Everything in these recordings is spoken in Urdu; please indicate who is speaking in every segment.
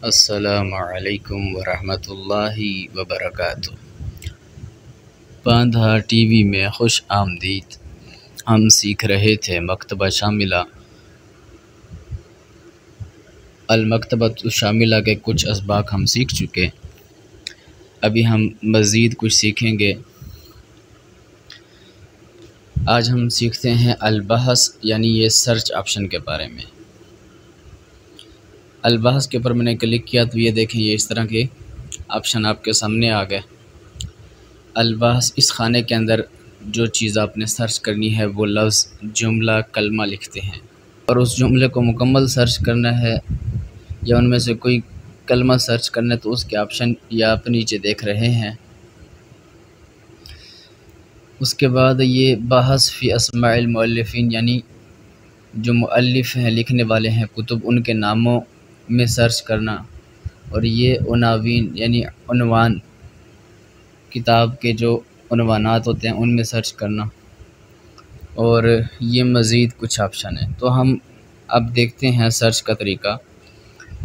Speaker 1: السلام علیکم ورحمۃ اللہ وبرکاتہ۔ باندھا ٹی وی میں خوش آمدید۔ ہم سیکھ رہے تھے مکتبہ شاملہ۔ المکتبۃ شاملہ کے کچھ اسباق ہم سیکھ چکے، ابھی ہم مزید کچھ سیکھیں گے۔ آج ہم سیکھتے ہیں البحث، یعنی یہ سرچ آپشن کے بارے میں۔ البحث کے اوپر میں نے کلک کیا تو یہ دیکھیں، یہ اس طرح کے آپشن آپ کے سامنے آ گئے۔ البحث، اس خانے کے اندر جو چیز آپ نے سرچ کرنی ہے وہ لفظ، جملہ، کلمہ لکھتے ہیں، اور اس جملے کو مکمل سرچ کرنا ہے یا ان میں سے کوئی کلمہ سرچ کرنا ہے تو اس کے آپشن یا آپ نیچے دیکھ رہے ہیں۔ اس کے بعد یہ بحث فی اسماء المؤلفین، یعنی جو مؤلف ہیں، لکھنے والے ہیں کتب، ان کے ناموں میں سرچ کرنا، اور یہ عناوین یعنی عنوان، کتاب کے جو عنوانات ہوتے ہیں ان میں سرچ کرنا، اور یہ مزید کچھ آپشن ہیں۔ تو ہم اب دیکھتے ہیں سرچ کا طریقہ۔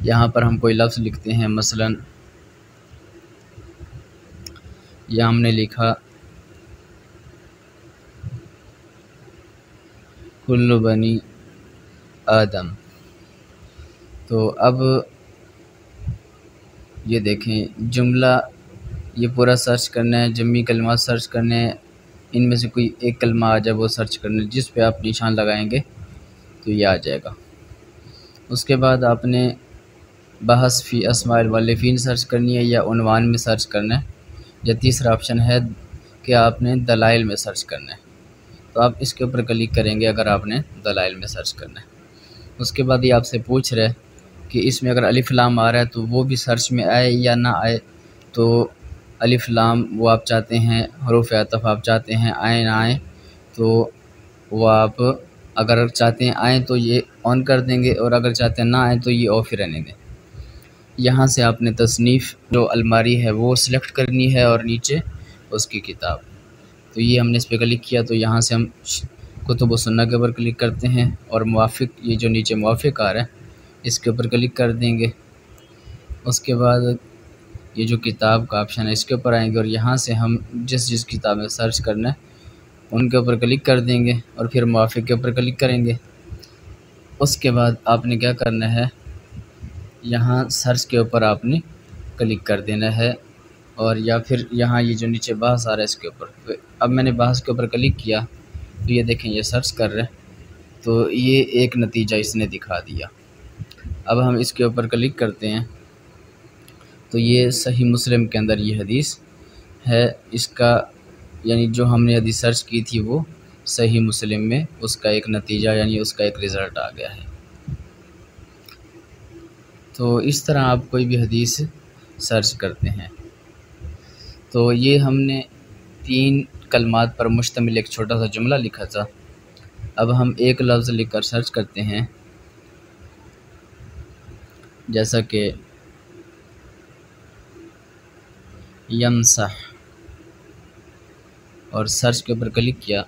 Speaker 1: یہاں پر ہم کوئی لفظ لکھتے ہیں، مثلا یہاں ہم نے لکھا کل بنی آدم، تو اب یہ دیکھیں جملہ، یہ پورا سرچ کرنا ہے، جمعی کلمات سرچ کرنے ہیں، ان میں سے کوئی ایک کلمہ آ جائے وہ سرچ کرنا ہے، جس پہ آپ نشان لگائیں گے تو یہ آ جائے گا۔ اس کے بعد آپ نے بحث فی اسماء المؤلفین سرچ کرنی ہے یا عنوان میں سرچ کرنا ہے، یا تیسرا آپشن ہے کہ آپ نے دلائل میں سرچ کرنا ہے، تو آپ اس کے اوپر کلک کریں گے اگر آپ نے دلائل میں سرچ کرنا ہے۔ اس کے بعد یہ آپ سے پوچھ رہے کہ اس میں اگر الف لام آ رہا ہے تو وہ بھی سرچ میں آئے یا نہ آئے، تو الف لام وہ آپ چاہتے ہیں، حروف عطف آپ چاہتے ہیں آئیں نہ آئیں، تو وہ آپ اگر چاہتے ہیں آئیں تو یہ آن کر دیں گے، اور اگر چاہتے ہیں نہ آئیں تو یہ آف ہی رہنے دیں۔ یہاں سے آپ نے تصنیف جو الماری ہے وہ سلیکٹ کرنی ہے، اور نیچے اس کی کتاب، تو یہ ہم نے اس پہ کلک کیا تو یہاں سے ہم کتب و سنہ کے اوپر کلک کرتے ہیں، اور موافق، یہ جو نیچے موافق آ رہا ہے اس کے اوپر کلک کر دیں گے۔ اس کے بعد یہ جو کتاب کا آپشن ہے اس کے اوپر آئیں گے، اور یہاں سے ہم جس کتاب میں سرچ کرنا ہے ان کے اوپر کلک کر دیں گے، اور پھر موافق کے اوپر کلک کریں گے۔ اس کے بعد آپ نے کیا کرنا ہے، یہاں سرچ کے اوپر آپ نے کلک کر دینا ہے، اور یا پھر یہاں یہ جو نیچے بحث آ رہا ہے اس کے اوپر، اب میں نے بحث کے اوپر کلک کیا تو یہ دیکھیں یہ سرچ کر رہے ہیں، تو یہ ایک نتیجہ اس نے دکھا دیا۔ اب ہم اس کے اوپر کلک کرتے ہیں تو یہ صحیح مسلم کے اندر یہ حدیث ہے، اس کا یعنی جو ہم نے حدیث سرچ کی تھی وہ صحیح مسلم میں اس کا ایک نتیجہ یعنی اس کا ایک رزلٹ آ گیا ہے۔ تو اس طرح آپ کوئی بھی حدیث سرچ کرتے ہیں۔ تو یہ ہم نے 3 کلمات پر مشتمل ایک چھوٹا سا جملہ لکھا تھا، اب ہم ایک لفظ لکھ کر سرچ کرتے ہیں، جیسا کہ یمسح، اور سرچ کے اوپر کلک کیا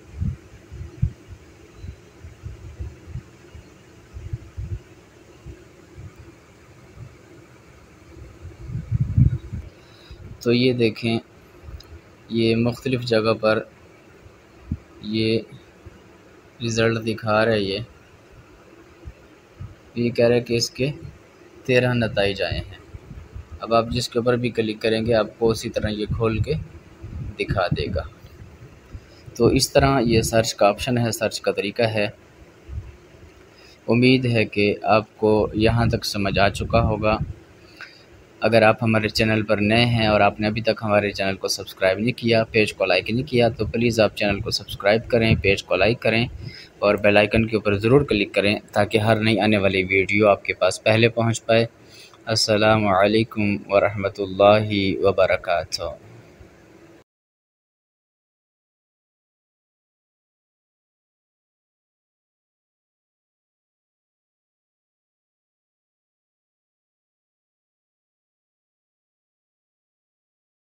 Speaker 1: تو یہ دیکھیں یہ مختلف جگہ پر یہ رزلٹ دکھا رہا ہے، یہ کہہ رہا ہے کہ اس کے 13 نتائج آئے ہیں۔ اب آپ جس کے اوپر بھی کلک کریں گے آپ کو اسی طرح یہ کھول کے دکھا دے گا۔ تو اس طرح یہ سرچ کا آپشن ہے، سرچ کا طریقہ ہے۔ امید ہے کہ آپ کو یہاں تک سمجھ آ چکا ہوگا۔ اگر آپ ہمارے چینل پر نئے ہیں اور آپ نے ابھی تک ہمارے چینل کو سبسکرائب نہیں کیا، پیج کو لائک نہیں کیا، تو پلیز آپ چینل کو سبسکرائب کریں، پیج کو لائک کریں، اور بیل آئیکن کے اوپر ضرور کلک کریں تاکہ ہر نئی آنے والی ویڈیو آپ کے پاس پہلے پہنچ پائے۔ السلام علیکم ورحمۃ اللہ وبرکاتہ۔